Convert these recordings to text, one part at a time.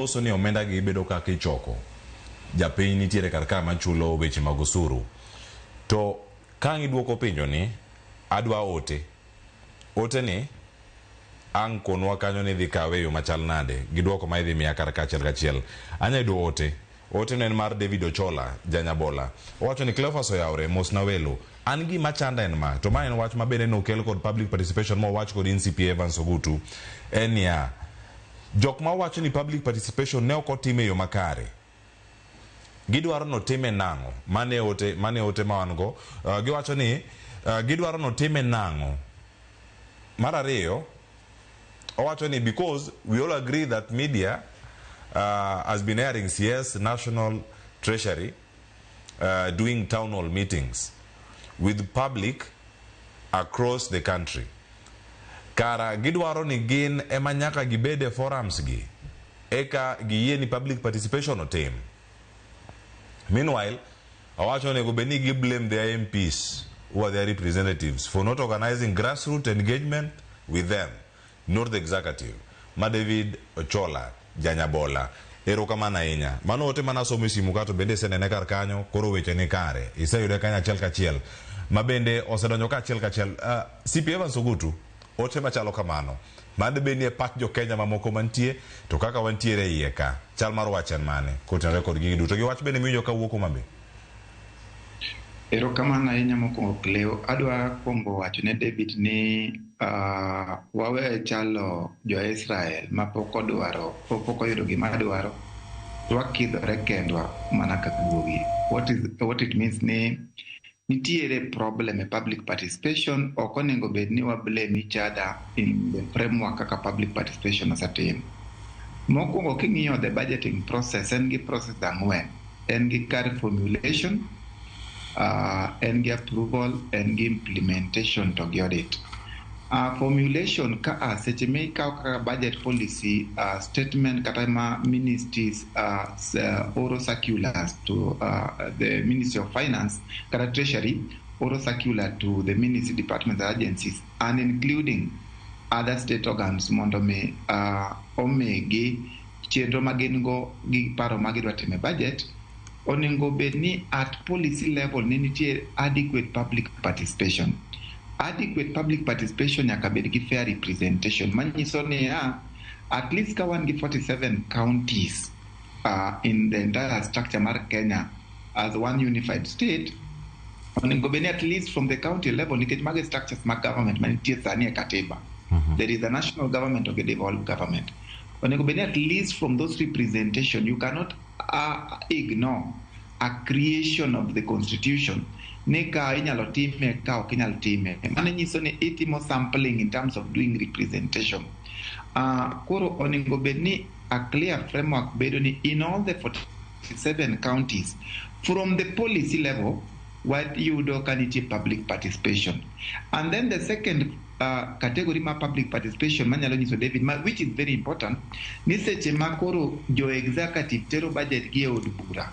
Oso ni omenda gi bedo kaka ichoko. Japiny nitiere karka machulo weche mag osuru. To kang iduoko penjo ni, adwa ote. Ote ni, ang konwa kanyo ni dhi kawe yo machal nade. Giduoko ma idhi miya karka achiel kachiel. Anya yudo ote. Ote no en mar David Ochola, Janyabola. Owacho ni Cleophas Oyaure, mosna welo. An gima chanda en ma. To ma en wach mabende nokel kod public participation mo wach kod NCP Evans Ogutu. En ya. Jok ma wacho ni public participation ne ok otime yo makare. Gidwaro no time nango. Mane ote ma wan go. Giwacho ni gidwaro no time nango. Mar ariyo, owacho ni because we all agree that media has been airing CS National Treasury doing town hall meetings with public across the country. Kara gidwaro ni gin ema nyaka gibede forums gi eka giyie ni public participation otim. Meanwhile, awacho ni gobeni gi blame their MPs who are their representatives for not organizing grassroots engagement with them, not the executive. Ma David Ochola, Janyabola. Ero kamana ahinya. Mano ote mana somo simu kato bende senene kar kanyo koro weche ni kare. Iseyude kanya achiel kachiel. Ma bende osedonjo ka achiel kachiel. CP Evans Ogutu ote machalo kamano. Mande bende e pat jo Kenya mamoko mantie to kaka wantiere iye ka. Chal mar wach en mane. Kotenore kod gigi duto. Giwach bende miyo ka wuoko mabe. Ero kamana ahinya mokwongo Cleo. Adwa kwongo wacho ne David ni wawe chalo jo Israel ma pok oyudo gima dwaro. Wakidhore kendwa mana kaka guogi. What it means ni nitiere problem e public participation. Ok onego bed ni wa blame each other in the framework kaka public participation osetim. Mokwongo king'iyo the budgeting process en gi process ang'wen. En gi kar formulation, en gi approval, en gi implementation to gi audit. Formulation ka seche me ikaw kaka budget policy statement kata ma ministries oro circulars to the Ministry of Finance kata Treasury oro circular to the Ministry departments and agencies and including other state organs mondo me omegi chenro magin go gi paro magidwa time budget. Onego bed ni at policy level ni nitie adequate public participation. Adequate public participation nyaka bed gi fair representation. Manyiso ni at least ka wan gi 47 counties in the entire structure mar Kenya as one unified state, onego bed ni at least from the county level nikech mage structures mag government manitie sani e katiba. There is a national government of a devolved government. Onego bed ni at least from those representation you cannot ignore a creation of the constitution. Nika inyalo time ka ok inyalo time. Mano nyiso ni itimo sampling in terms of doing representation. Koro onego bed ni a clear framework bedo ni in all the 47 counties from the policy level what you do can it public participation. And then the second category ma public participation manyalo nyiso David which is very important ni seche ma koro jo executive tero budget gi e od bura.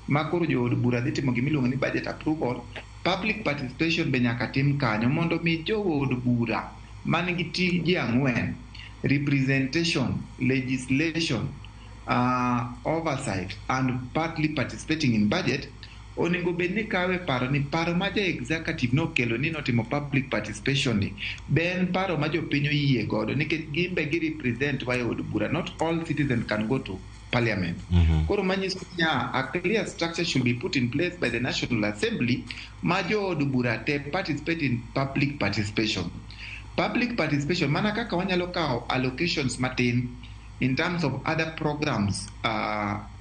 Makoro jo od bura dhi timo gimiluongo ni budget approval, public participation be nyaka tim kanyo mondo mi jo od bura man gi tije ang'wen: representation, legislation, oversight and partly participating in budget. Onego bed ni kawe paro ma jo executive no kelo ni notimo public participation ni ben paro ma jo piny oyie godo nikech gimbe gi represent wa e od bura. Not all citizens can go to parliament. Koro manyiso a clear structure should be put in place by the National Assembly ma jo od bura te participate in public participation. Public participation mana kaka wanyalo kawo allocations matin in terms of other programs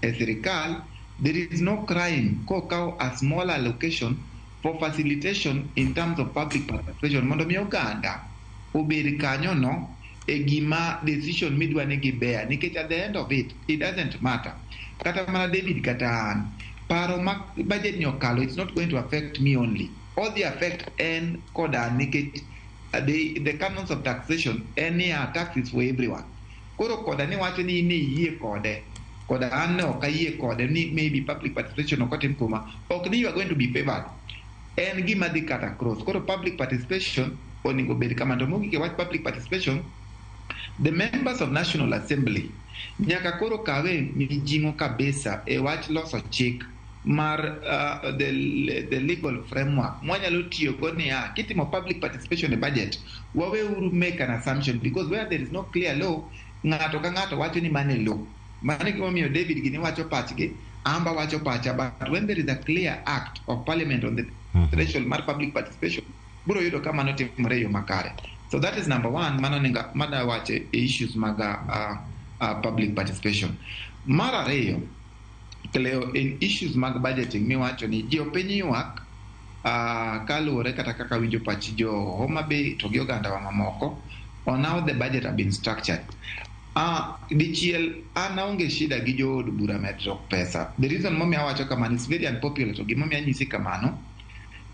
e sirikal. There is no crime ko kawo a small allocation for facilitation in terms of public participation mondo mi oganda obed kanyo no e gima decision midwa ni gibeya nikech at the end of it doesn't matter kata mana David kata an paro ma budget ni okalo, it's not going to affect me only, all the affect en koda nikech the canons of taxation any taxes for everyone. Koro koda ni wacho ni yie kode koda an no ka yie kode ni maybe public participation okotim kuma ok ni you are going to be favored en gima dhi kata cross. Koro public participation onego bed kama to mogi ke what public participation. The members of National Assembly nyaka koro kawe mijing'o kabisa e wach loso chik mar the legal framework mwanyalo tiyo go niya kitimo public participation e budget waweuru make an assumption because where there is no clear law ng'ato ka ng'ato wacho ni mane law mane gimomiyo David gini wacho pachgi amba wacho pacha but when there is a clear act of parliament on the threshold mar public participation biro yudo ka mano timore yo makare. So that is number one, mana wache issues maga public participation. Mar ariyo, Cleo, in issues mag budgeting miwacho ni ji opiny ywak kaluwore kata kaka winjo pach jo Homa Bay to gi oganda wa mamoko on how the budget have been structured. Dichiel an aonge shida gi jo od bura medro pesa. The reason momiyo awacho kamano is very unpopular to gimomiyo anyisi kamano.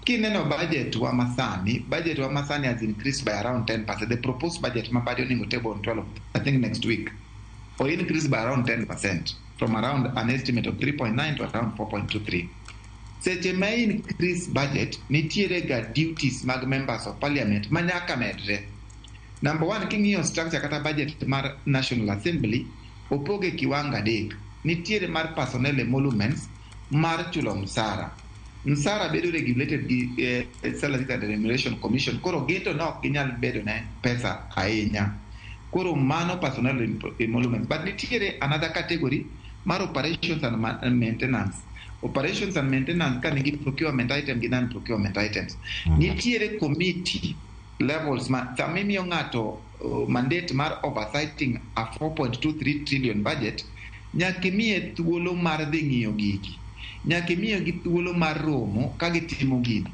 Kineno budget wa masani has increased by around 10%. The proposed budget ma body onego table on 12, I think next week, or increased by around 10% from around an estimate of 3.9 to around 4.23. Seche ma increase budget nitiere ga duties mag members of parliament manyaka medre. Number one, king'iyo structure kata budget mar National Assembly opoge kiwango adek. Nitiere mar personnel emoluments mar chulo msara bedo regulated gi Salaries and Remuneration Commission koro gito nok ginyal bedo ne pesa ahinya koro mano personnel emoluments. But nitiere another category mar operations and maintenance. Operations and maintenance ka nigi procurement item gi non procurement items. Nitiere committee levels ma samimiyo ng'ato mandate mar oversighting a 4.23 trillion budget nyaka miye thuolo mar dhi ng'iyo gigi, nyaka miye gi thuolo mar romo ka gitimo gini.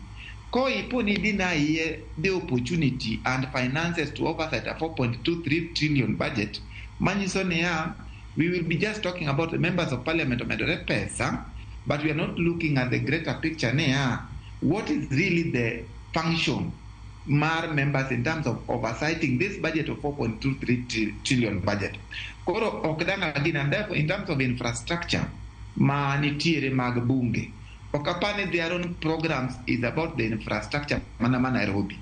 Ko ipo ni deny the opportunity and finances to oversight a 4.23 trillion budget, manyiso niya we will be just talking about the members of parliament omedore pesa, but we are not looking at the greater picture niya what is really the function mar members in terms of oversighting this budget of 4.23 trillion budget. Koro okdanga again, and therefore in terms of infrastructure ma nitiere mag bunge okapane their own programs is about the infrastructure mana Nairobi,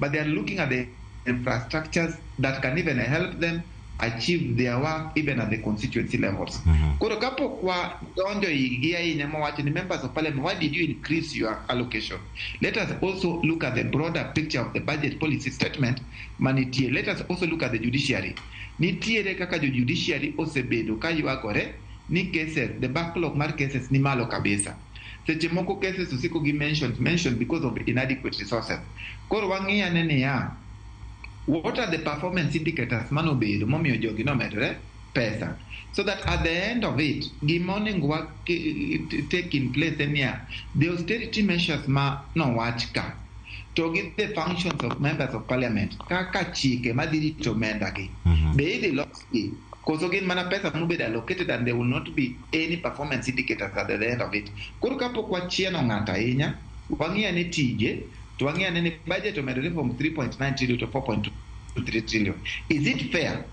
but they are looking at the infrastructures that can even help them achieve their work even at the constituency levels. Koro kapo kwa donjo igia ahinya mawacho ni members of parliament, why did you increase your allocation? Let us also look at the broader picture of the budget policy statement manitie. Let us also look at the judiciary. Nitiere kaka jo judiciary osebedo ka ywagore ni cases, the backlog mar cases ni malo kabisa. Seche moko cases usiko gi mentioned because of inadequate resources. Koro wang'iya nene ya what are the performance indicators manobedo momiyo jogi nomedore pesa, so that at the end of it gimonego take in place enia the austerity measures ma nowach ka to give the functions of members of parliament kaka chike madhirito omenda gi be idhi losgi koso gin mana pesa mobedo allocated and there will not be any performance indicators at the end of it. Koro kapok wachieno ng'ato ahinya wang'iya ne tije to wang'iya ne budget omedore from 3.9 trillion to 4.23 trillion. Is it fair